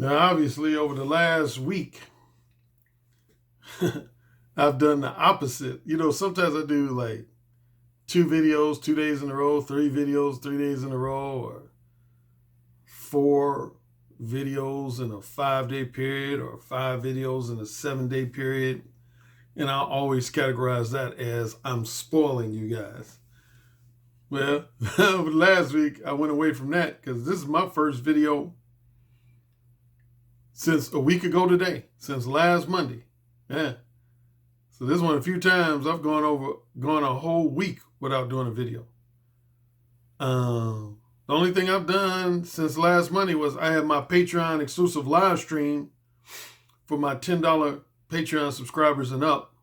Now, obviously, over the last week, I've done the opposite. Sometimes I do like 2 videos 2 days in a row, 3 videos 3 days in a row, or 4 videos in a 5-day period, or 5 videos in a 7-day period. And I always categorize that as I'm spoiling you guys. Well, last week I went away from that because this is my first video since a week ago today, since last Monday. Yeah. So this one, a few times I've gone a whole week without doing a video. The only thing I've done since last Monday was I had my Patreon exclusive live stream for my $10 Patreon subscribers and up.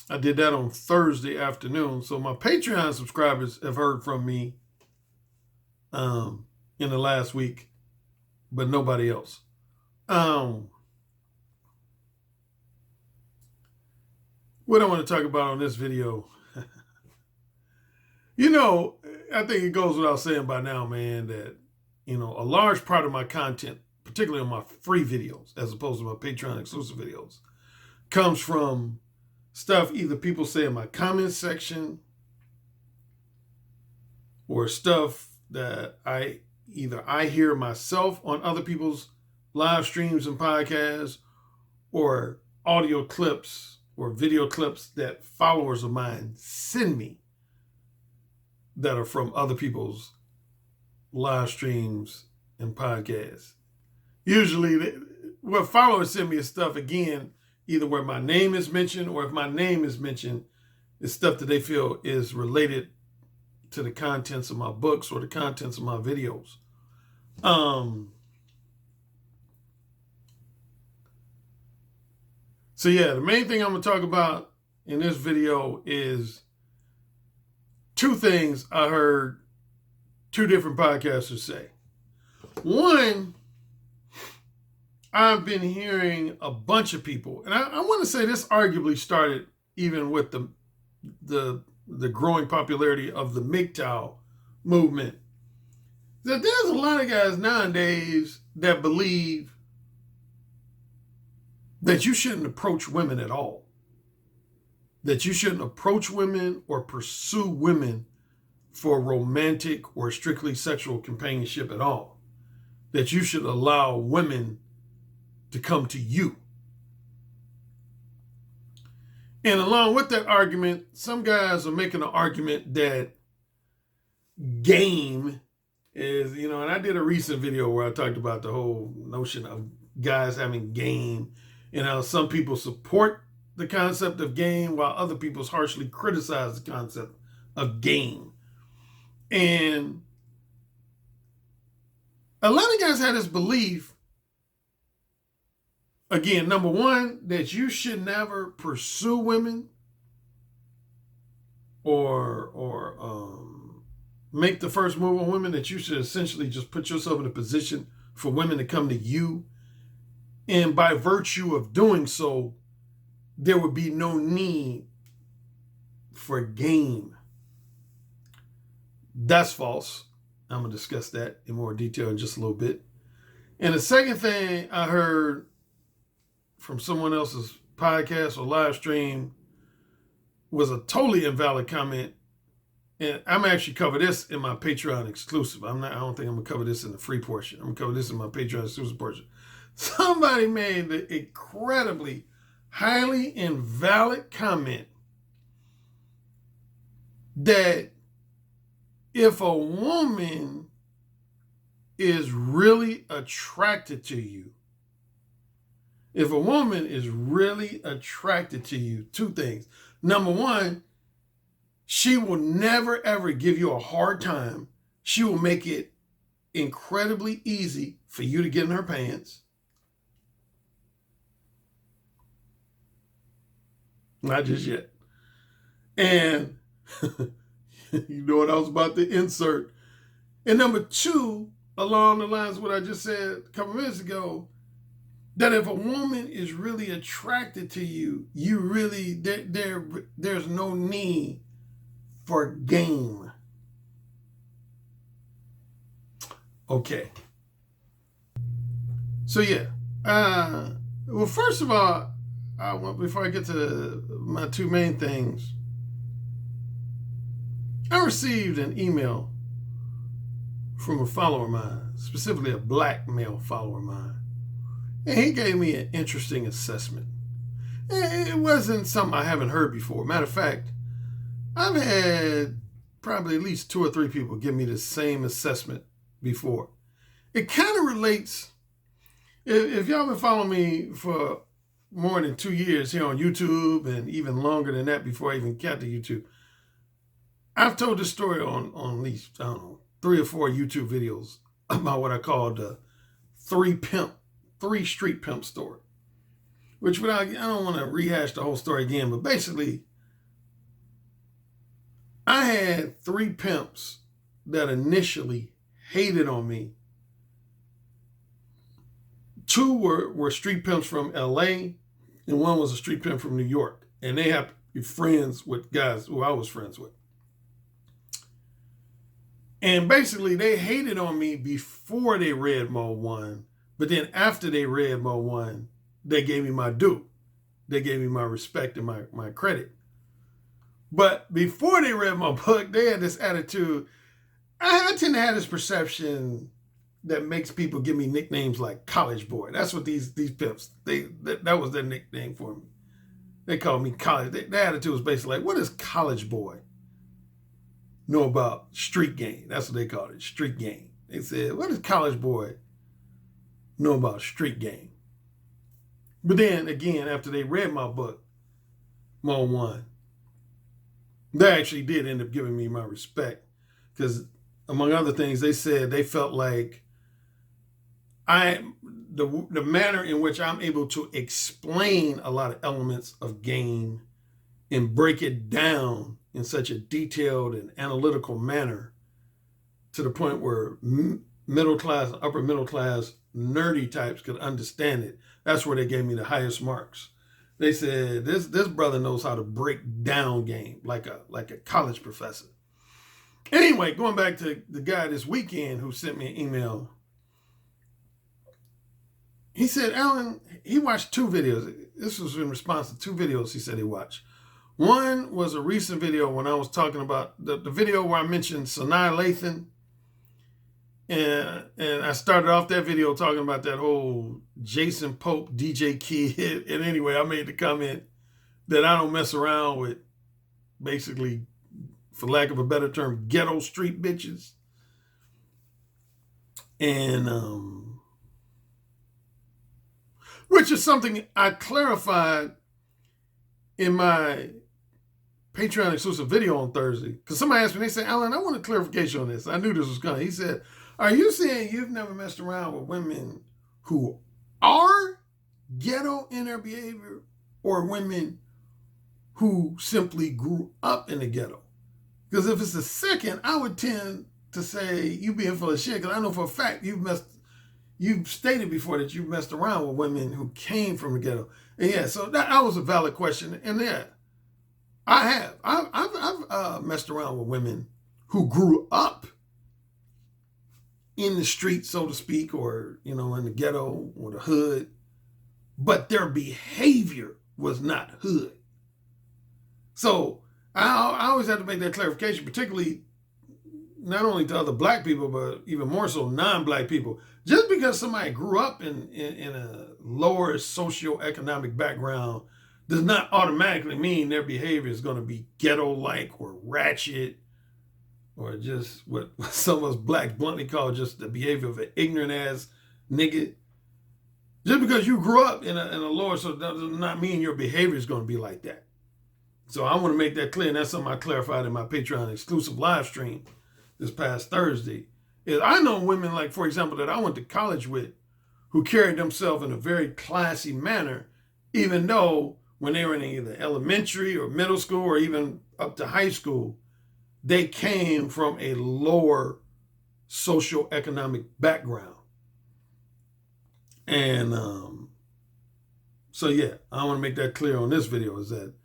I did that on Thursday afternoon. So my Patreon subscribers have heard from me in the last week, but nobody else. What I want to talk about on this video, I think it goes without saying by now, man, that, a large part of my content, particularly on my free videos, as opposed to my Patreon exclusive videos, comes from stuff either people say in my comment section or stuff that I hear myself on other people's live streams and podcasts, or audio clips or video clips that followers of mine send me that are from other people's live streams and podcasts. Usually what followers send me is stuff, again, either where my name is mentioned, or if my name is mentioned, it's stuff that they feel is related to the contents of my books or the contents of my videos. So yeah, the main thing I'm going to talk about in this video is 2 things I heard 2 different podcasters say. One, I've been hearing a bunch of people, and I want to say this arguably started even with the growing popularity of the MGTOW movement, that there's a lot of guys nowadays that believe that you shouldn't approach women at all. That you shouldn't approach women or pursue women for romantic or strictly sexual companionship at all. That you should allow women to come to you. And along with that argument, some guys are making an argument that game is, and I did a recent video where I talked about the whole notion of guys having game, and how some people support the concept of game while other people harshly criticize the concept of game. And a lot of guys have this belief, again, number one, that you should never pursue women or make the first move on women, that you should essentially just put yourself in a position for women to come to you. And by virtue of doing so, there would be no need for game. That's false. I'm going to discuss that in more detail in just a little bit. And the second thing I heard from someone else's podcast or live stream was a totally invalid comment. And I'm actually cover this in my Patreon exclusive. I don't think I'm going to cover this in the free portion. I'm going to cover this in my Patreon exclusive portion. Somebody made the incredibly highly invalid comment that if a woman is really attracted to you, 2 things. Number one, she will never ever give you a hard time. She will make it incredibly easy for you to get in her pants. Not just yet. And you know what I was about to insert. And number 2, along the lines of what I just said a couple minutes ago, that if a woman is really attracted to you, there's no need for game. Okay. So yeah. Well, first of all, before I get to my two main things, I received an email from a follower of mine, specifically a black male follower of mine. And he gave me an interesting assessment. It wasn't something I haven't heard before. Matter of fact, I've had probably at least 2 or 3 people give me the same assessment before. It kind of relates. If y'all been following me for more than 2 years here on YouTube, and even longer than that before I even got to YouTube, I've told this story on at least, I don't know, 3 or 4 YouTube videos about what I call the 3 street pimp story. Which I don't want to rehash the whole story again, but basically, I had 3 pimps that initially hated on me. 2 were street pimps from LA, and 1 was a street pimp from New York. And they happened to be friends with guys who I was friends with. And basically, they hated on me before they read Mo 1, but then after they read Mo 1, they gave me my due. They gave me my respect and my credit. But before they read my book, they had this attitude. I tend to have this perception that makes people give me nicknames like College Boy. That's what these pimps, that was their nickname for me. They called me College. Their attitude was basically like, what does College Boy know about street game? That's what they called it, street game. They said, what does College Boy know about street game? But then again, after they read my book, Mo 1, they actually did end up giving me my respect. Because among other things, they said they felt like the manner in which I'm able to explain a lot of elements of game and break it down in such a detailed and analytical manner to the point where middle class, upper middle class, nerdy types could understand it. That's where they gave me the highest marks. They said this brother knows how to break down game like a college professor. Anyway, going back to the guy this weekend who sent me an email. He said, Alan, he watched 2 videos. This was in response to 2 videos he said he watched. One was a recent video when I was talking about the video where I mentioned Sanaa Lathan. And I started off that video talking about that whole Jason Pope DJ Kid. And anyway, I made the comment that I don't mess around with, basically, for lack of a better term, ghetto street bitches. And which is something I clarified in my Patreon exclusive video on Thursday. Because somebody asked me, they said, Alan, I want a clarification on this. I knew this was coming. He said, are you saying you've never messed around with women who are ghetto in their behavior, or women who simply grew up in the ghetto? Because if it's the second, I would tend to say you being full of shit, because I know for a fact you've stated before that you've messed around with women who came from the ghetto. And yeah, so that was a valid question. And yeah, I have. I've messed around with women who grew up in the street, so to speak, or, in the ghetto or the hood, but their behavior was not hood. So I always have to make that clarification, particularly not only to other black people, but even more so non-black people. Just because somebody grew up in a lower socioeconomic background does not automatically mean their behavior is going to be ghetto-like or ratchet, or just what some of us blacks bluntly call just the behavior of an ignorant ass nigga. Just because you grew up in a lower, so that does not mean your behavior is going to be like that. So I want to make that clear, and that's something I clarified in my Patreon exclusive live stream this past Thursday. Is I know women, like, for example, that I went to college with, who carried themselves in a very classy manner, even though when they were in either elementary or middle school or even up to high school, they came from a lower socioeconomic background. And so yeah, I want to make that clear on this video, is that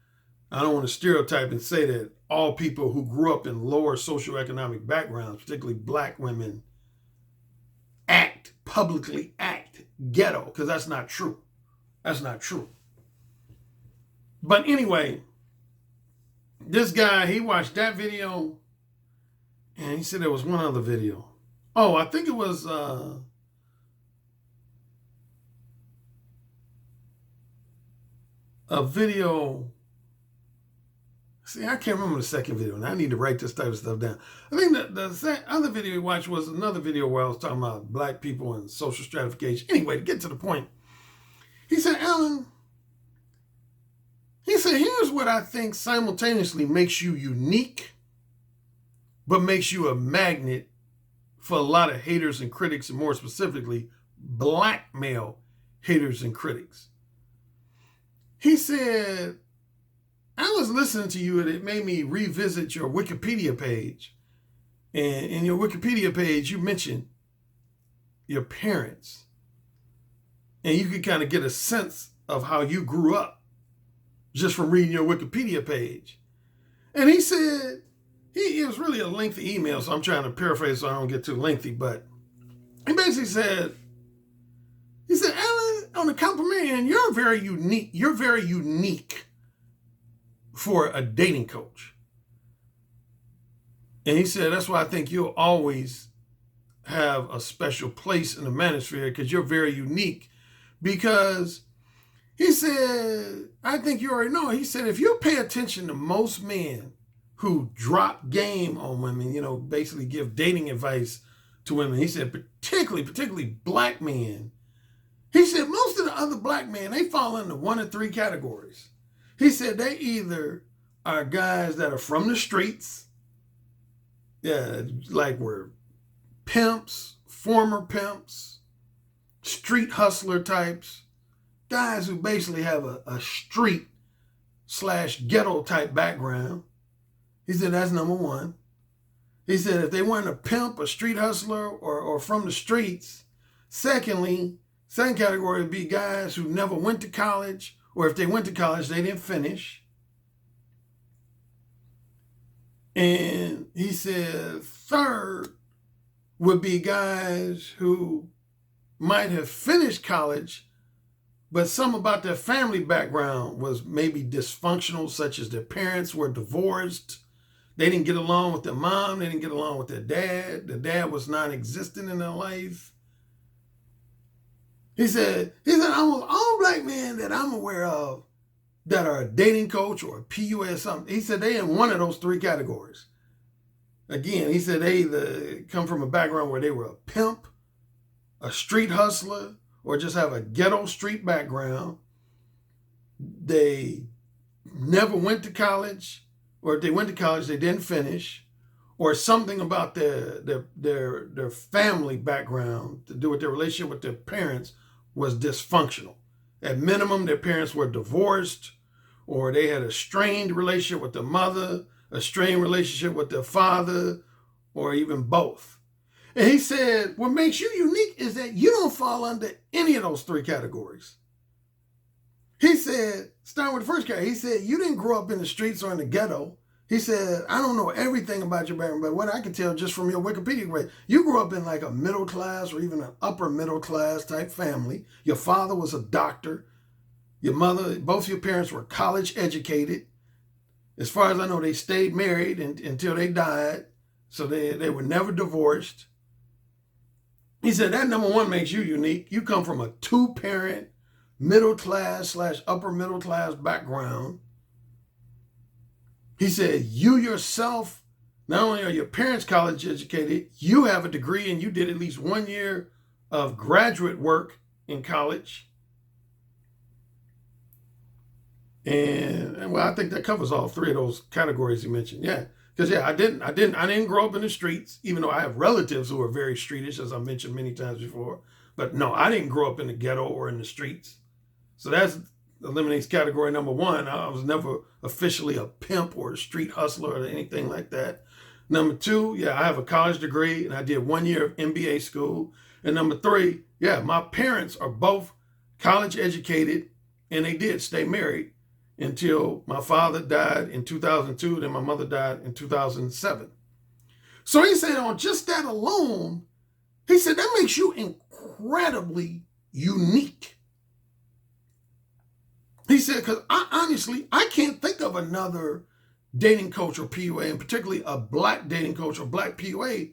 I don't want to stereotype and say that all people who grew up in lower socioeconomic backgrounds, particularly black women, publicly act ghetto, because that's not true. That's not true. But anyway, this guy, he watched that video, and he said there was one other video. Oh, I think it was a video. See, I can't remember the second video, and I need to write this type of stuff down. I think the other video he watched was another video where I was talking about black people and social stratification. Anyway, to get to the point, he said, Alan, he said, here's what I think simultaneously makes you unique, but makes you a magnet for a lot of haters and critics, and more specifically, black male haters and critics. He said, I was listening to you and it made me revisit your Wikipedia page. And in your Wikipedia page, you mentioned your parents. And you could kind of get a sense of how you grew up just from reading your Wikipedia page. And he said, it was really a lengthy email, so I'm trying to paraphrase so I don't get too lengthy, but he basically said, Alan, on the compliment end, you're very unique for a dating coach. And he said, that's why I think you'll always have a special place in the manosphere, because you're very unique. Because he said, I think you already know, he said, if you pay attention to most men who drop game on women, basically give dating advice to women, he said, particularly black men, he said, most of the other black men, they fall into one of three categories. He said they either are guys that are from the streets, like we're pimps, former pimps, street hustler types, guys who basically have a street/ghetto type background. He said that's number one. He said if they weren't a pimp, a street hustler, or from the streets, second category would be guys who never went to college, or if they went to college, they didn't finish. And he said third would be guys who might have finished college, but something about their family background was maybe dysfunctional, such as their parents were divorced. They didn't get along with their mom. They didn't get along with their dad. The dad was non-existent in their life. He said, almost all black men that I'm aware of that are a dating coach or a PUA or something, he said they in one of those three categories. Again, he said they either come from a background where they were a pimp, a street hustler, or just have a ghetto street background. They never went to college, or if they went to college, they didn't finish, or something about their family background to do with their relationship with their parents was dysfunctional. At minimum, their parents were divorced, or they had a strained relationship with their mother, a strained relationship with their father, or even both. And he said, what makes you unique is that you don't fall under any of those three categories. He said, starting with the first category, he said, you didn't grow up in the streets or in the ghetto. He said, I don't know everything about your background, but what I can tell just from your Wikipedia page, you grew up in like a middle class or even an upper middle class type family. Your father was a doctor. Your mother, both your parents were college educated. As far as I know, they stayed married until they died. So they were never divorced. He said that number one makes you unique. You come from a two-parent, middle class / upper middle class background. He said, you yourself, not only are your parents college educated, you have a degree and you did at least 1 year of graduate work in college. And well, I think that covers all three of those categories he mentioned. Yeah. Because I didn't grow up in the streets, even though I have relatives who are very streetish, as I mentioned many times before. But no, I didn't grow up in the ghetto or in the streets. So that eliminates category number one. I was never officially a pimp or a street hustler or anything like that. Number two, I have a college degree and I did 1 year of MBA school. And number three, my parents are both college educated and they did stay married until my father died in 2002, then my mother died in 2007. So he said on just that alone, he said that makes you incredibly unique. He said, because I can't think of another dating coach or PUA, and particularly a black dating coach or black PUA,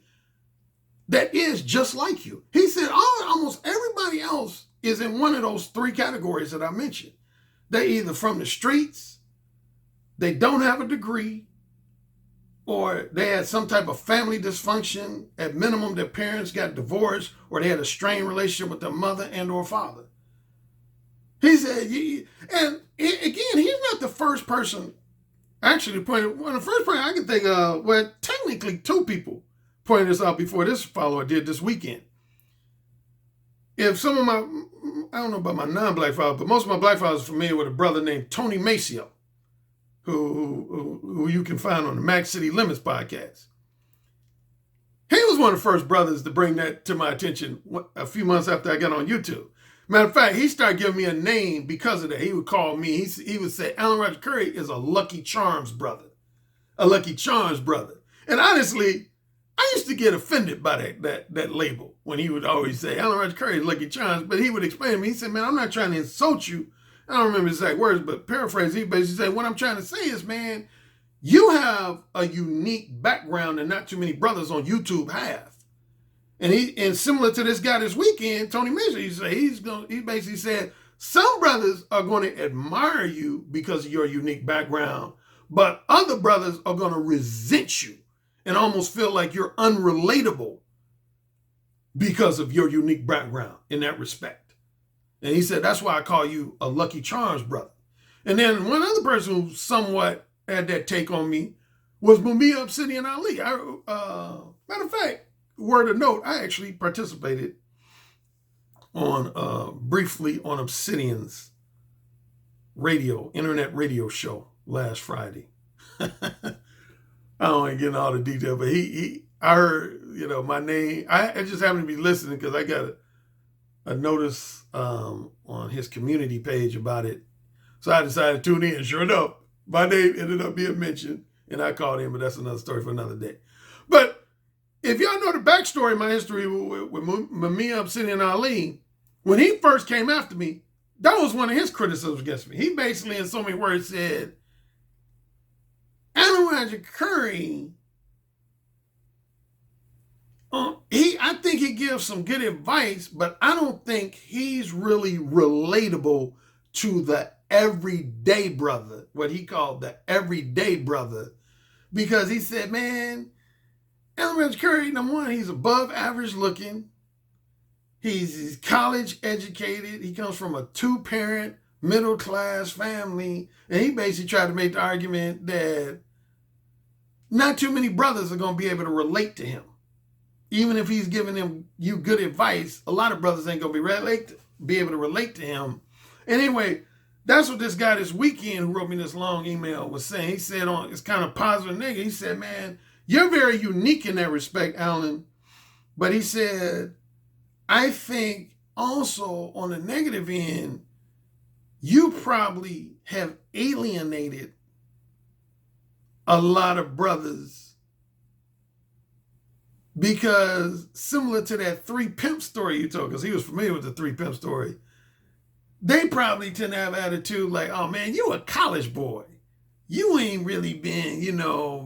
that is just like you. He said, almost everybody else is in one of those three categories that I mentioned. They either from the streets, they don't have a degree, or they had some type of family dysfunction. At minimum, their parents got divorced, or they had a strained relationship with their mother and or father. He said, and again, he's not the first person, actually pointed, one of the first person I can think of, well, technically two people pointed this out before this follower did this weekend. If some of my, I don't know about my non-black followers, but most of my black followers are familiar with a brother named Tony Maceo, who you can find on the Mac City Limits podcast. He was one of the first brothers to bring that to my attention a few months after I got on YouTube. Matter of fact, he started giving me a name because of that. He would call me, he would say, Alan Roger Currie is a Lucky Charms brother. A Lucky Charms brother. And honestly, I used to get offended by that label when he would always say, Alan Roger Currie is Lucky Charms. But he would explain to me, he said, man, I'm not trying to insult you. I don't remember the exact words, but paraphrase, he basically said, what I'm trying to say is, man, you have a unique background that not too many brothers on YouTube have. And similar to this guy this weekend, Tony Mason, he basically said, some brothers are going to admire you because of your unique background, but other brothers are going to resent you and almost feel like you're unrelatable because of your unique background in that respect. And he said, that's why I call you a Lucky Charms brother. And then one other person who somewhat had that take on me was Mumia Obsidian Ali. Matter of fact, word of note, I actually participated on briefly on Obsidian's internet radio show last Friday. I don't want to get into all the detail, but I heard, my name. I just happened to be listening because I got a notice on his community page about it. So I decided to tune in. Sure enough, my name ended up being mentioned, and I called in, but that's another story for another day. But if y'all know the backstory, my history with Mumia Obsidian Ali, when he first came after me, that was one of his criticisms against me. He basically, in so many words, said, Alan Roger Currie, I think he gives some good advice, but I don't think he's really relatable to the everyday brother, what he called the everyday brother, because he said, man, Alan Roger Currie, number one, he's above average looking. He's college educated. He comes from a 2-parent, middle-class family. And he basically tried to make the argument that not too many brothers are going to be able to relate to him. Even if he's giving you good advice, a lot of brothers ain't going to be able to relate to him. And anyway, that's what this guy this weekend who wrote me this long email was saying. He said it's kind of positive negative. He said, man, you're very unique in that respect, Alan. But he said, I think also on the negative end, you probably have alienated a lot of brothers because similar to that 3 pimp story you told, because he was familiar with the 3 pimp story, they probably tend to have attitude like, oh man, you a college boy. You ain't really been,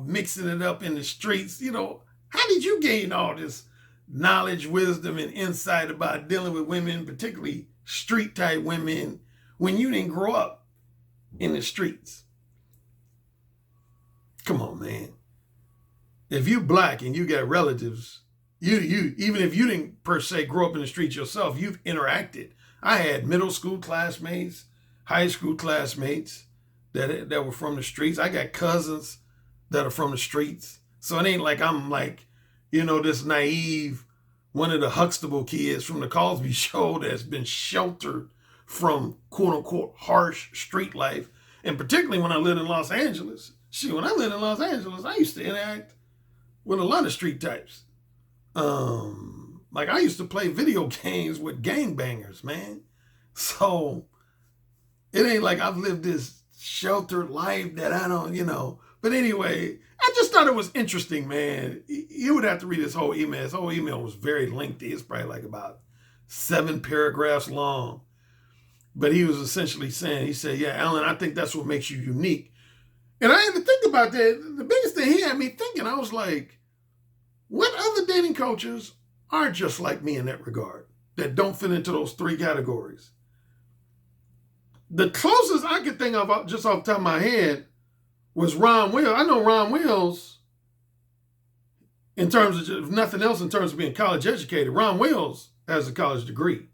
mixing it up in the streets. How did you gain all this knowledge, wisdom, and insight about dealing with women, particularly street-type women, when you didn't grow up in the streets? Come on, man. If you black and you got relatives, you even if you didn't per se grow up in the streets yourself, you've interacted. I had middle school classmates, high school classmates that were from the streets. I got cousins that are from the streets. So it ain't like I'm like, this naive, one of the Huxtable kids from the Cosby Show that's been sheltered from quote unquote harsh street life. And particularly when I lived in Los Angeles. When I lived in Los Angeles, I used to interact with a lot of street types. Like I used to play video games with gangbangers, man. So it ain't like I've lived this sheltered life that I don't, But anyway, I just thought it was interesting, man. You would have to read his whole email. His whole email was very lengthy. It's probably like about 7 paragraphs long. But he was essentially saying, he said, yeah, Alan, I think that's what makes you unique. And I had to think about that. The biggest thing he had me thinking, I was like, what other dating coaches are just like me in that regard, that don't fit into those 3 categories? The closest I could think of, just off the top of my head, was Ron Wills. I know Ron Wills, in terms of, if nothing else, in terms of being college educated. Ron Wills has a college degree.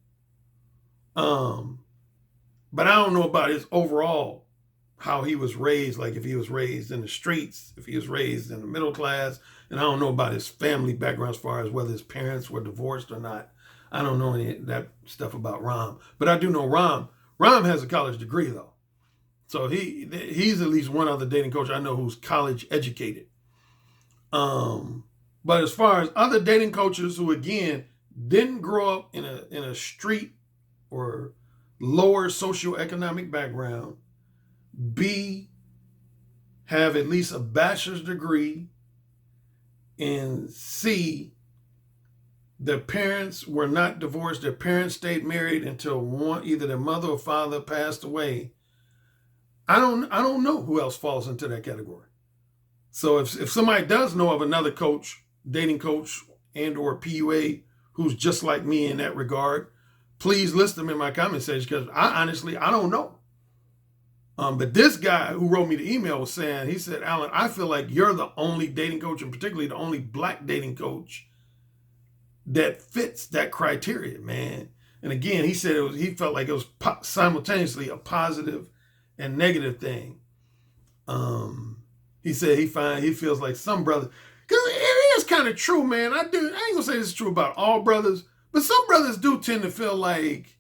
But I don't know about his overall, how he was raised, like if he was raised in the streets, if he was raised in the middle class, and I don't know about his family background as far as whether his parents were divorced or not. I don't know any of that stuff about Ram. But I do know Ram. Ram has a college degree, though. So he's at least one other dating coach I know who's college educated. But as far as other dating coaches who, again, didn't grow up in a street or lower socioeconomic background, B, have at least a bachelor's degree, and C, their parents were not divorced. Their parents stayed married until either their mother or father passed away. I don't know who else falls into that category. So if somebody does know of another coach, dating coach and or PUA who's just like me in that regard, please list them in my comment section, because I don't know. But this guy who wrote me the email was saying, he said, Alan, I feel like you're the only dating coach, and particularly the only Black dating coach, that fits that criteria, man. And again, he said he felt like it was simultaneously a positive and negative thing. He said he feels like some brothers, because it is kind of true, man. I ain't gonna say this is true about all brothers, but some brothers do tend to feel like,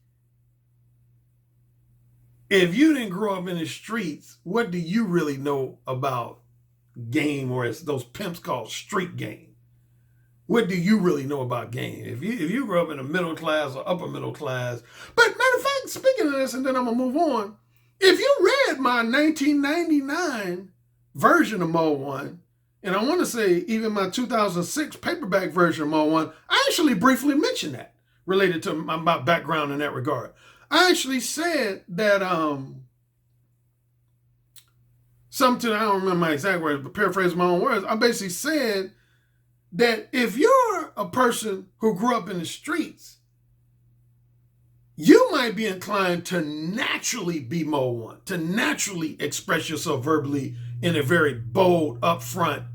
if you didn't grow up in the streets, what do you really know about game, or as those pimps call street game? What do you really know about game? If you grew up in a middle class or upper middle class. But matter of fact, speaking of this, and then I'm gonna move on. If you read my 1999 version of Mo 1, and I want to say even my 2006 paperback version of Mo 1, I actually briefly mentioned that, related to my background in that regard. I actually said that something, I don't remember my exact words, but paraphrase my own words. I basically said that if you're a person who grew up in the streets, you might be inclined to naturally be Mo 1, to naturally express yourself verbally in a very bold, upfront,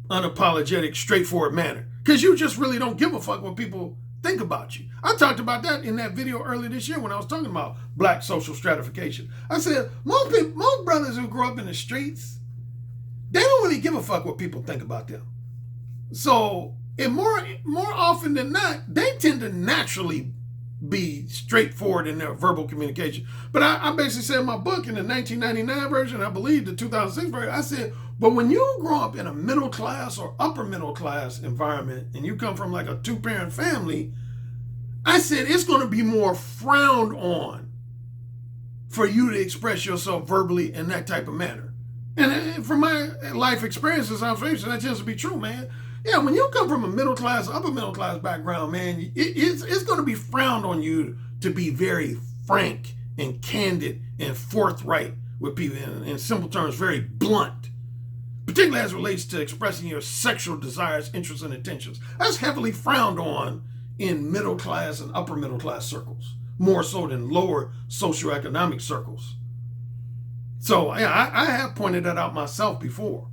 unapologetic, straightforward manner, because you just really don't give a fuck what people think about you. I talked about that in that video earlier this year when I was talking about Black social stratification. I said most brothers who grow up in the streets, they don't really give a fuck what people think about them. So, and more often than not, they tend to naturally be straightforward in their verbal communication. But I basically said in my book, in the 1999 version, I believe the 2006 version, I said, but when you grow up in a middle class or upper middle class environment, and you come from like a 2-parent family, I said it's going to be more frowned on for you to express yourself verbally in that type of manner. And from my life experiences, observation, that tends to be true, man. Yeah, when you come from a middle class, upper middle class background, man, it's going to be frowned on you to be very frank and candid and forthright with people, in simple terms, very blunt, particularly as it relates to expressing your sexual desires, interests, and intentions. That's heavily frowned on in middle class and upper middle class circles, more so than lower socioeconomic circles. So yeah, I have pointed that out myself before.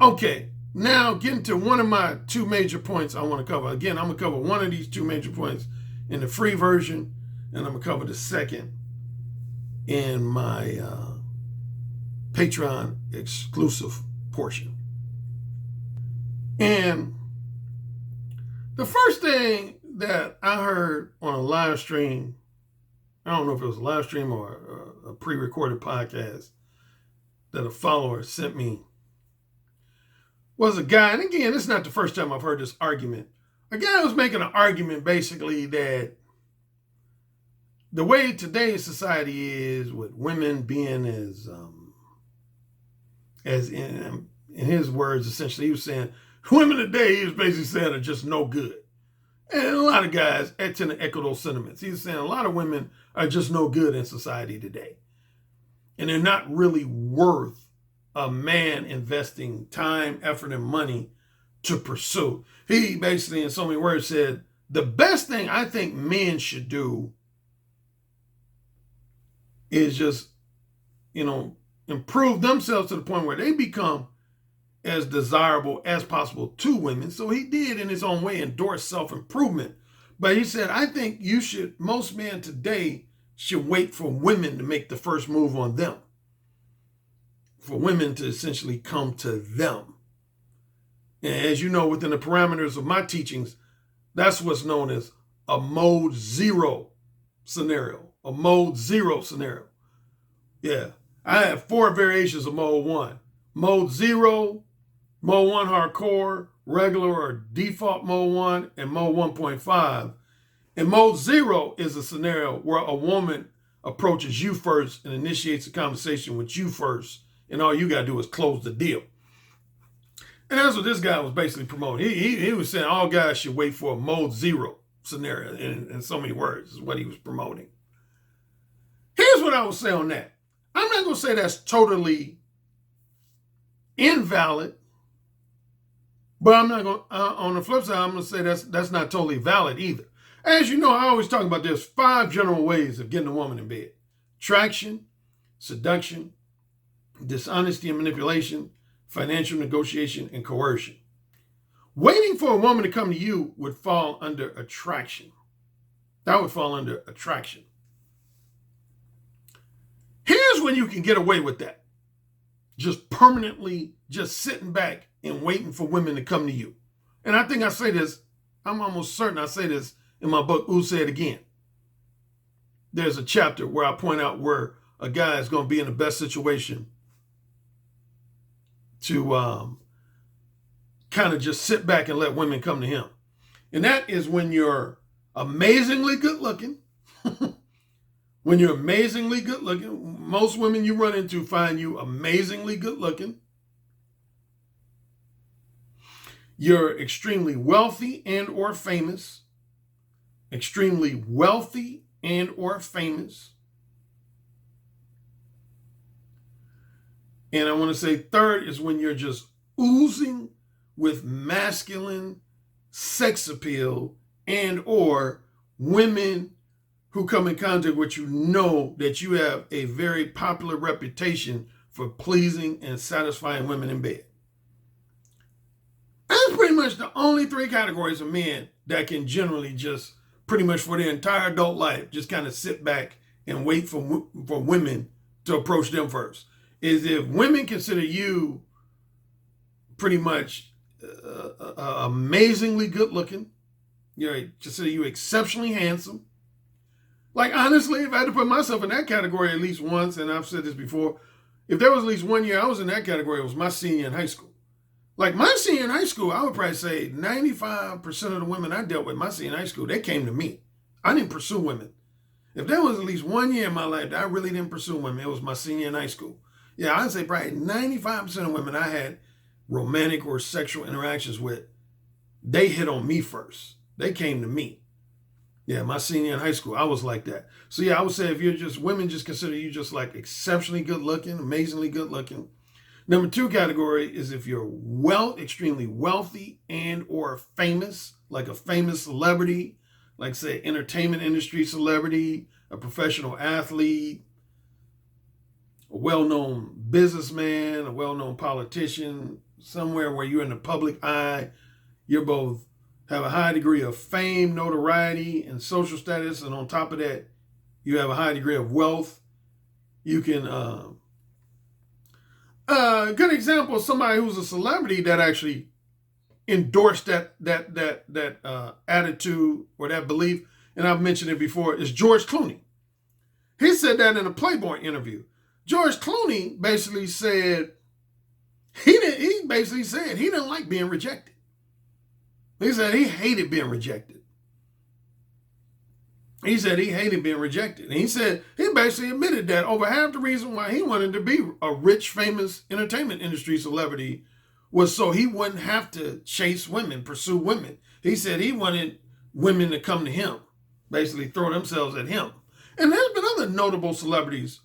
Okay, now getting to one of my 2 major points I want to cover. Again, I'm going to cover one of these 2 major points in the free version, and I'm going to cover the second in my Patreon exclusive portion. And the first thing that I heard on a live stream, I don't know if it was a live stream or a pre-recorded podcast that a follower sent me, was a guy, and again, this is not the first time I've heard this argument. A guy was making an argument basically that the way today's society is, with women being as in his words, essentially, he was saying Women today, he was basically saying, are just no good. And a lot of guys tend to echo those sentiments. He's saying a lot of women are just no good in society today. And they're not really worth a man investing time, effort, and money to pursue. He basically, in so many words, said, the best thing I think men should do is just, improve themselves to the point where they become as desirable as possible to women. So he did, in his own way, endorse self-improvement. But he said, I think most men today should wait for women to make the first move on them. For women to essentially come to them. And as you know, within the parameters of my teachings, that's what's known as a mode zero scenario. A mode zero scenario. Yeah. I have 4 variations of mode 1. Mode 0, mode 1 hardcore, regular or default mode 1, and mode 1.5. And mode 0 is a scenario where a woman approaches you first and initiates a conversation with you first, and all you got to do is close the deal. And that's what this guy was basically promoting. He was saying all guys should wait for a mode 0 scenario, in so many words, is what he was promoting. Here's what I would say on that. I'm not going to say that's totally invalid, but I'm not going. On the flip side, I'm going to say that's not totally valid either. As you know, I always talk about there's 5 general ways of getting a woman in bed: attraction, seduction, dishonesty and manipulation, financial negotiation, and coercion. Waiting for a woman to come to you would fall under attraction. That would fall under attraction. Here's when you can get away with that. Just permanently just sitting back and waiting for women to come to you. And I think I say this, I'm almost certain I say this in my book, Ooh, Say It Again. There's a chapter where I point out where a guy is going to be in the best situation to kind of just sit back and let women come to him. And that is when you're amazingly good looking. When you're amazingly good looking, most women you run into find you amazingly good looking. You're extremely wealthy and or famous. Extremely wealthy and or famous. And I want to say third is when you're just oozing with masculine sex appeal and or women who come in contact with you know that you have a very popular reputation for pleasing and satisfying women in bed. That's pretty much the only 3 categories of men that can generally just pretty much for their entire adult life just kind of sit back and wait for women to approach them first. Is if women consider you pretty much amazingly good looking, consider you exceptionally handsome. Like, honestly, if I had to put myself in that category at least once, and I've said this before, if there was at least 1 year I was in that category, it was my senior in high school. Like, my senior in high school, I would probably say 95% of the women I dealt with my senior in high school, they came to me. I didn't pursue women. If there was at least 1 year in my life that I really didn't pursue women, it was my senior in high school. Yeah, I'd say probably 95% of women I had romantic or sexual interactions with, they hit on me first. They came to me. Yeah, my senior in high school, I was like that. So yeah, I would say if you're just, women just consider you just like exceptionally good looking, amazingly good looking. Number 2 category is if you're extremely wealthy and or famous, like a famous celebrity, like say entertainment industry celebrity, a professional athlete, a well-known businessman, a well-known politician, somewhere where you're in the public eye, you're both have a high degree of fame, notoriety, and social status. And on top of that, you have a high degree of wealth. You can, a good example of somebody who's a celebrity that actually endorsed that attitude or that belief, and I've mentioned it before, is George Clooney. He said that in a Playboy interview. George Clooney basically said, he didn't like being rejected. He said he hated being rejected. He said he hated being rejected. And he said, he basically admitted that over half the reason why he wanted to be a rich, famous entertainment industry celebrity was so he wouldn't have to chase women, pursue women. He said he wanted women to come to him, basically throw themselves at him. And there's been other notable celebrities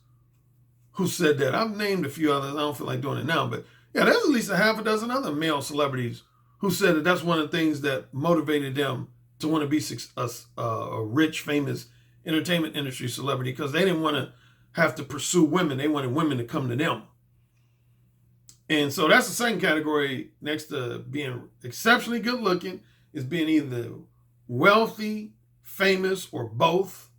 who said that. I've named a few others. I don't feel like doing it now, but yeah, there's at least a half a dozen other male celebrities who said that that's one of the things that motivated them to want to be a rich, famous entertainment industry celebrity, because they didn't want to have to pursue women. They wanted women to come to them. And so that's the second category, next to being exceptionally good looking, is being either wealthy, famous, or both.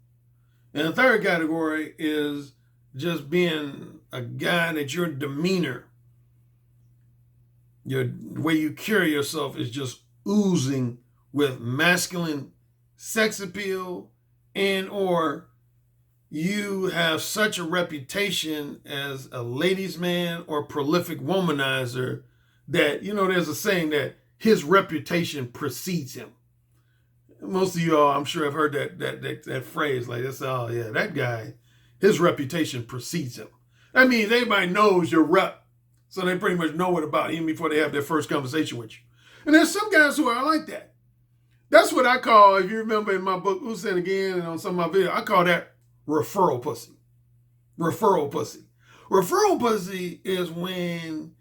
And the third category is just being a guy that your demeanor, the way you carry yourself is just oozing with masculine sex appeal, and or you have such a reputation as a ladies' man or prolific womanizer that, there's a saying that his reputation precedes him. Most of you all, I'm sure, have heard that phrase, like this. Oh yeah, that guy, his reputation precedes him. That means everybody knows your rep, so they pretty much know it about him before they have their first conversation with you. And there's some guys who are like that. That's what I call, if you remember in my book, Who's Saying Again, and on some of my videos, I call that referral pussy. Referral pussy. Referral pussy is when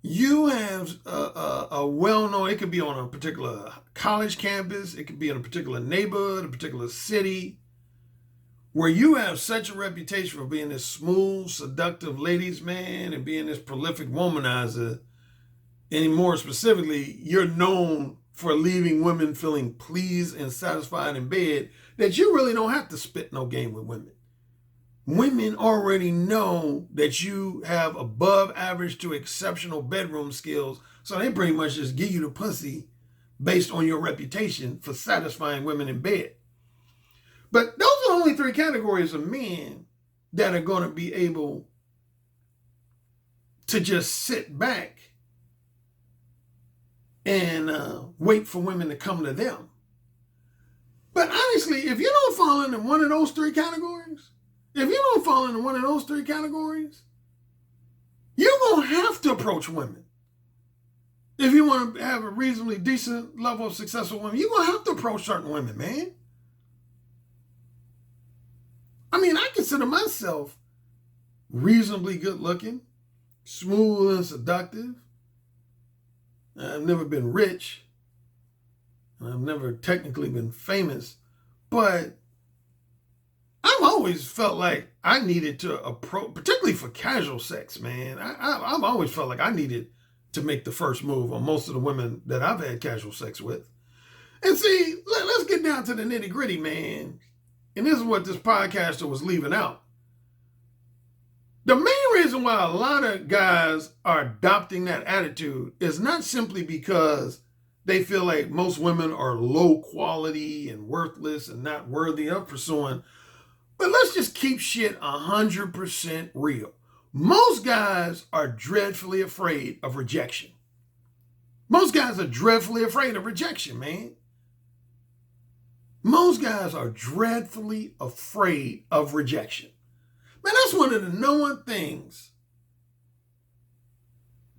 you have a well-known, it could be on a particular college campus, it could be in a particular neighborhood, a particular city, where you have such a reputation for being this smooth, seductive ladies' man and being this prolific womanizer, and more specifically, you're known for leaving women feeling pleased and satisfied in bed, that you really don't have to spit no game with women. Women already know that you have above average to exceptional bedroom skills, so they pretty much just give you the pussy based on your reputation for satisfying women in bed. But those are only three categories of men that are going to be able to just sit back and wait for women to come to them. But honestly, if you don't fall into one of those three categories, you're going to have to approach women. If you want to have a reasonably decent level of successful women, you're going to have to approach certain women, man. I mean, I consider myself reasonably good looking, smooth and seductive. I've never been rich. I've never technically been famous, but I've always felt like I needed to approach, particularly for casual sex, man. I've always felt like I needed to make the first move on most of the women that I've had casual sex with. And see, let's get down to the nitty gritty, man. And this is what this podcaster was leaving out. The main reason why a lot of guys are adopting that attitude is not simply because they feel like most women are low quality and worthless and not worthy of pursuing. But let's just keep shit 100% real. Most guys are dreadfully afraid of rejection. Most guys are dreadfully afraid of rejection, man. Most guys are dreadfully afraid of rejection. Man, that's one of the known things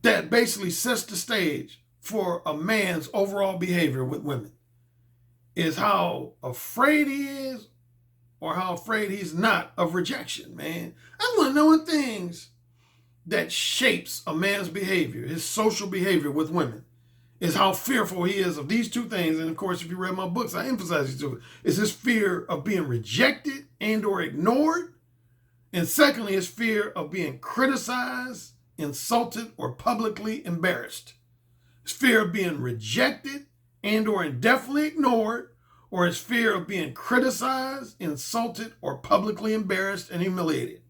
that basically sets the stage for a man's overall behavior with women, is how afraid he is or how afraid he's not of rejection, man. That's one of the known things that shapes a man's behavior, his social behavior with women, is how fearful he is of these two things. And of course, if you read my books, I emphasize these two. It's his fear of being rejected and or ignored. And secondly, his fear of being criticized, insulted, or publicly embarrassed. His fear of being rejected and or indefinitely ignored, or his fear of being criticized, insulted, or publicly embarrassed and humiliated.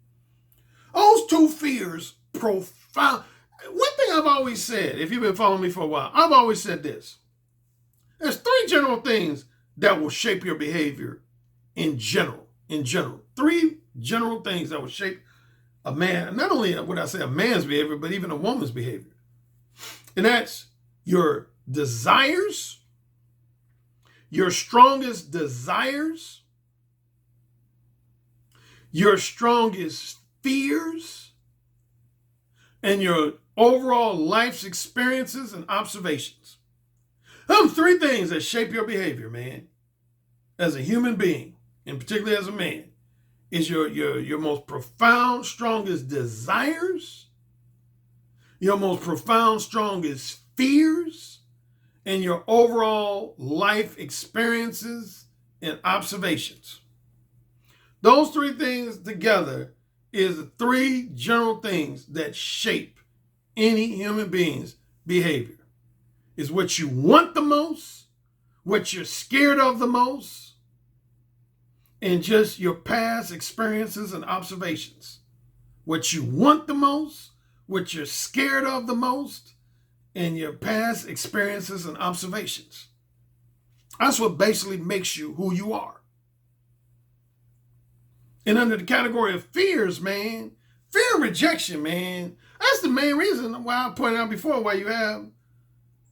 Those two fears profound. One thing I've always said, if you've been following me for a while, I've always said this. There's three general things that will shape your behavior in general. Three general things that will shape a man, not only would I say a man's behavior, but even a woman's behavior. And that's your desires, your strongest desires, your strongest fears, and your overall life's experiences and observations. Three things that shape your behavior, man, as a human being, and particularly as a man, is your most profound, strongest desires, your most profound, strongest fears, and your overall life experiences and observations. Those three things together is the three general things that shape any human being's behavior. Is what you want the most, what you're scared of the most, and just your past experiences and observations. What you want the most, what you're scared of the most, and your past experiences and observations. That's what basically makes you who you are. And under the category of fears, man, fear of rejection, man, that's the main reason why I pointed out before why you have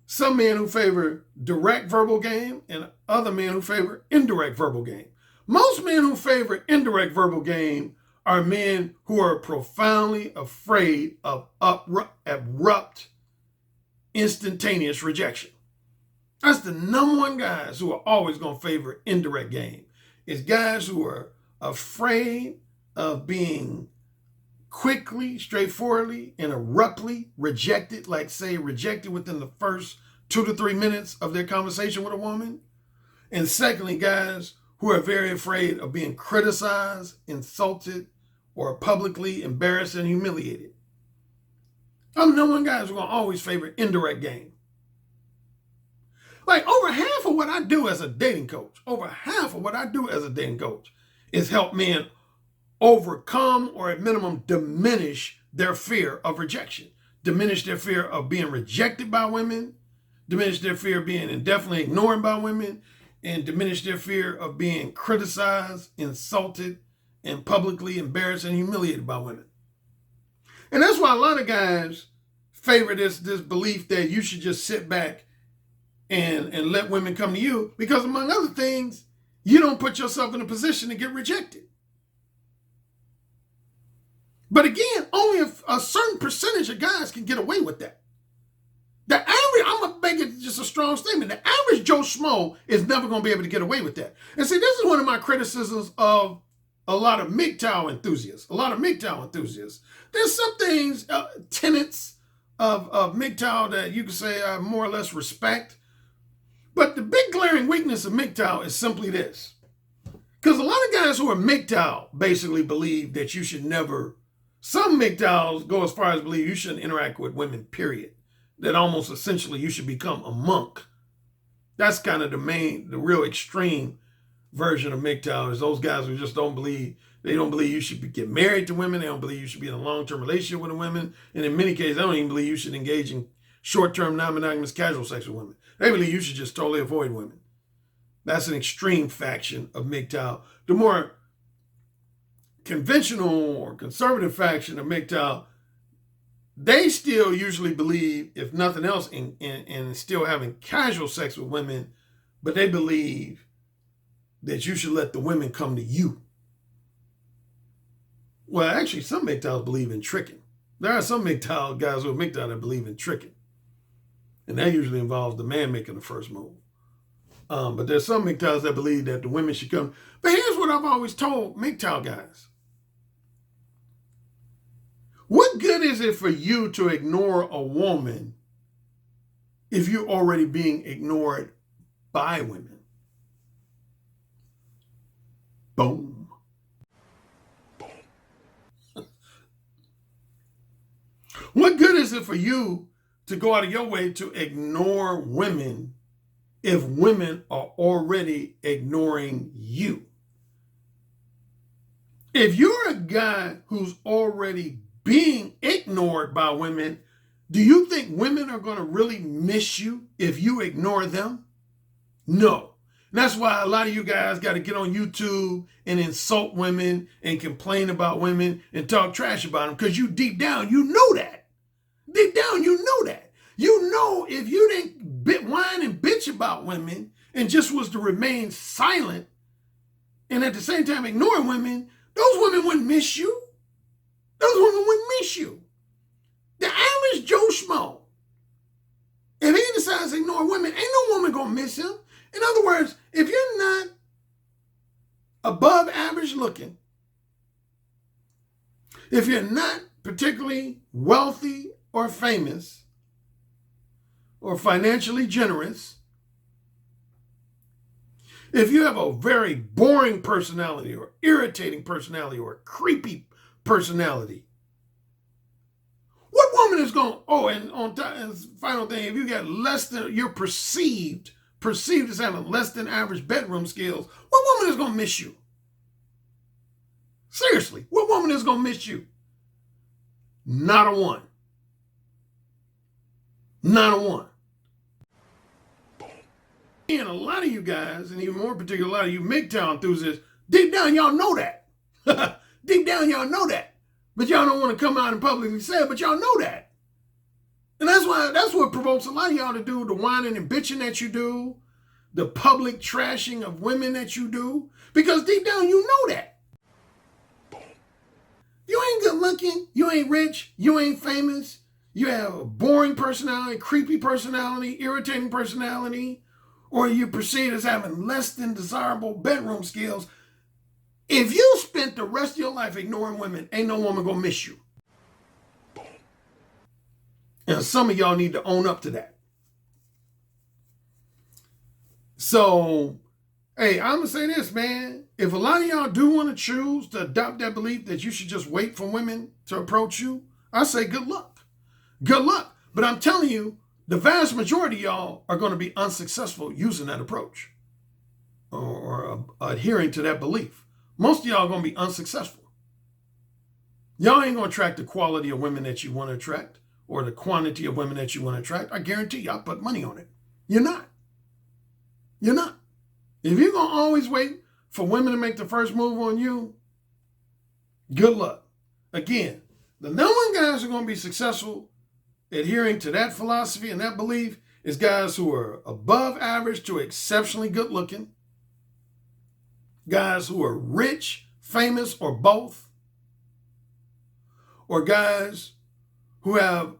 some men who favor direct verbal game and other men who favor indirect verbal game. Most men who favor indirect verbal game are men who are profoundly afraid of abrupt, instantaneous rejection. That's the number one guys who are always going to favor indirect game. It's guys who are afraid of being quickly, straightforwardly, and abruptly rejected, like say rejected within the first 2 to 3 minutes of their conversation with a woman. And secondly, guys who are very afraid of being criticized, insulted, or publicly embarrassed and humiliated. I'm the number one guys who are going to always favor indirect game. Like over half of what I do as a dating coach, is help men overcome or at minimum diminish their fear of rejection, diminish their fear of being rejected by women, diminish their fear of being indefinitely ignored by women, and diminish their fear of being criticized, insulted, and publicly embarrassed and humiliated by women. And that's why a lot of guys favor this belief that you should just sit back and let women come to you because, among other things, you don't put yourself in a position to get rejected. But again, only a certain percentage of guys can get away with that. The average, I'm going to make it just a strong statement, the average Joe Schmo is never going to be able to get away with that. And see, this is one of my criticisms of a lot of MGTOW enthusiasts. There's some things, tenets of MGTOW that you could say I more or less respect. But the big glaring weakness of MGTOW is simply this. Because a lot of guys who are MGTOW basically believe that you should never, some MGTOWs go as far as believe you shouldn't interact with women, period. That almost essentially you should become a monk. That's kind of the real extreme version of MGTOW is those guys who just don't believe you should get married to women. They don't believe you should be in a long-term relationship with a woman. And in many cases, they don't even believe you should engage in short-term, non-monogamous casual sex with women. They believe you should just totally avoid women. That's an extreme faction of MGTOW. The more conventional or conservative faction of MGTOW, they still usually believe, if nothing else, in still having casual sex with women, but they believe that you should let the women come to you. Well, actually, some MGTOWs believe in tricking. There are some MGTOW guys who are MGTOW that believe in tricking. And that usually involves the man making the first move. But there's some MGTOWs that believe that the women should come. But here's what I've always told MGTOW guys. What good is it for you to ignore a woman if you're already being ignored by women? Boom. What good is it for you to go out of your way to ignore women if women are already ignoring you? If you're a guy who's already being ignored by women, do you think women are going to really miss you if you ignore them? No. And that's why a lot of you guys got to get on YouTube and insult women and complain about women and talk trash about them because you deep down, you know that. Deep down, you know that. You know if you didn't whine and bitch about women and just was to remain silent and at the same time ignore women, those women wouldn't miss you. Those women wouldn't miss you. The average Joe Schmo, if he decides to ignore women, ain't no woman gonna miss him. In other words, if you're not above average looking, if you're not particularly wealthy or famous or financially generous, if you have a very boring personality or irritating personality or a creepy personality, what woman is going, and final thing, if you got less than, you're perceived as having less than average bedroom skills, what woman is going to miss you? Seriously, what woman is going to miss you? Not a one. Not a one. And a lot of you guys, and even more particular, a lot of you MGTOW enthusiasts, deep down y'all know that. Deep down y'all know that. But y'all don't want to come out and publicly say it, but y'all know that. And that's what provokes a lot of y'all to do the whining and bitching that you do, the public trashing of women that you do, because deep down you know that. You ain't good looking, you ain't rich, you ain't famous, you have a boring personality, creepy personality, irritating personality, or you're perceived as having less than desirable bedroom skills. If you spent the rest of your life ignoring women, ain't no woman gonna miss you. And some of y'all need to own up to that. So, hey, I'm gonna say this, man. If a lot of y'all do want to choose to adopt that belief that you should just wait for women to approach you, I say good luck. Good luck. But I'm telling you, the vast majority of y'all are going to be unsuccessful using that approach or adhering to that belief. Most of y'all are going to be unsuccessful. Y'all ain't going to attract the quality of women that you want to attract or the quantity of women that you want to attract. I guarantee y'all put money on it. You're not. You're not. If you're going to always wait for women to make the first move on you, good luck. Again, the number one guys who are going to be successful adhering to that philosophy and that belief is guys who are above average to exceptionally good looking, guys who are rich, famous, or both, or guys who have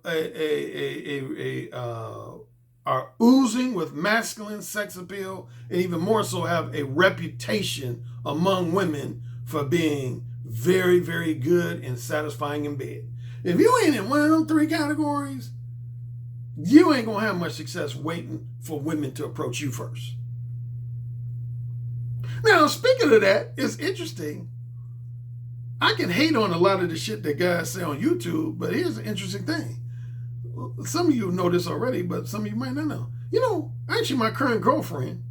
are oozing with masculine sex appeal, and even more so have a reputation among women for being very, very good and satisfying in bed. If you ain't in one of them three categories, you ain't gonna have much success waiting for women to approach you first. Now, speaking of that, it's interesting. I can hate on a lot of the shit that guys say on YouTube, but here's an interesting thing. Some of you know this already, but some of you might not know. You know, actually my current girlfriend,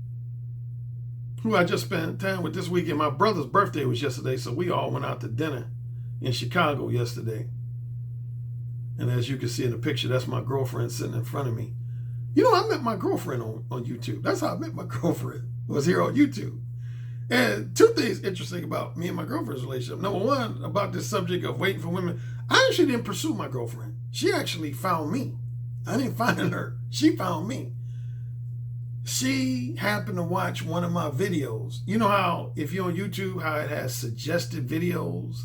who I just spent time with this weekend, my brother's birthday was yesterday, so we all went out to dinner in Chicago yesterday. And as you can see in the picture, that's my girlfriend sitting in front of me. You know, I met my girlfriend on YouTube. That's how I met my girlfriend, was here on YouTube. And two things interesting about me and my girlfriend's relationship. Number one, about this subject of waiting for women. I actually didn't pursue my girlfriend. She actually found me. I didn't find her. She found me. She happened to watch one of my videos. You know how, if you're on YouTube, how it has suggested videos?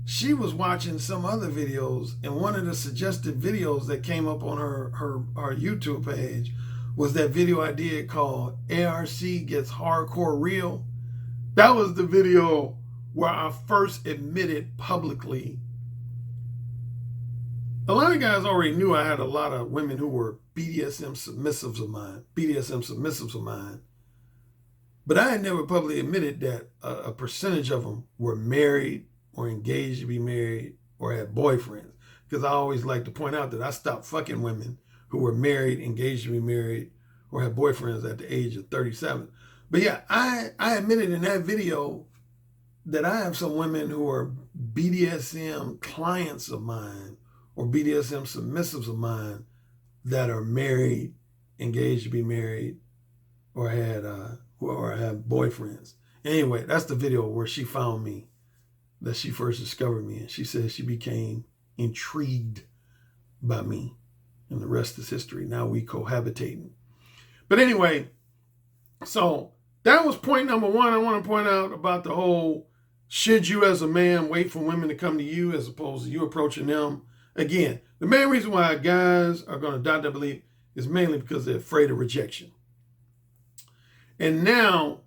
She was watching some other videos, and one of the suggested videos that came up on her YouTube page was that video I did called ARC Gets Hardcore Real. That was the video where I first admitted publicly. A lot of guys already knew I had a lot of women who were BDSM submissives of mine. But I had never publicly admitted that a percentage of them were married or engaged to be married or had boyfriends. Because I always like to point out that I stopped fucking women who were married, engaged to be married, or had boyfriends at the age of 37. But yeah, I admitted in that video that I have some women who are BDSM clients of mine or BDSM submissives of mine that are married, engaged to be married, or have boyfriends. Anyway, that's the video where she found me, that she first discovered me, and she said she became intrigued by me, and the rest is history. Now we cohabitating. But anyway, so that was point number one. I want to point out about the whole, should you as a man wait for women to come to you as opposed to you approaching them? Again, the main reason why guys are going to adopt that belief is mainly because they're afraid of rejection. And now,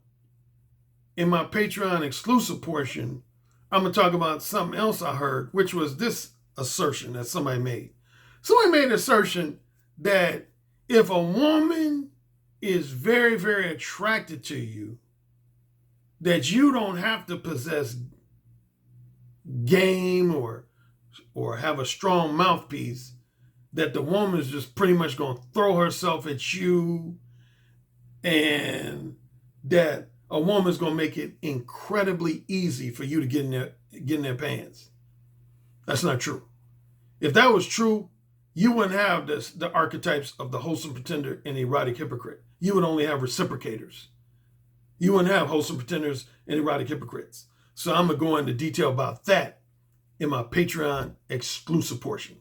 in my Patreon exclusive portion, I'm going to talk about something else I heard, which was this assertion that somebody made. Somebody made an assertion that if a woman is very, very attracted to you, that you don't have to possess game or have a strong mouthpiece, that the woman is just pretty much going to throw herself at you, and that a woman's going to make it incredibly easy for you to get in their pants. That's not true. If that was true, you wouldn't have the archetypes of the wholesome pretender and erotic hypocrite. You would only have reciprocators. You wouldn't have wholesome pretenders and erotic hypocrites. So I'm going to go into detail about that in my Patreon exclusive portion.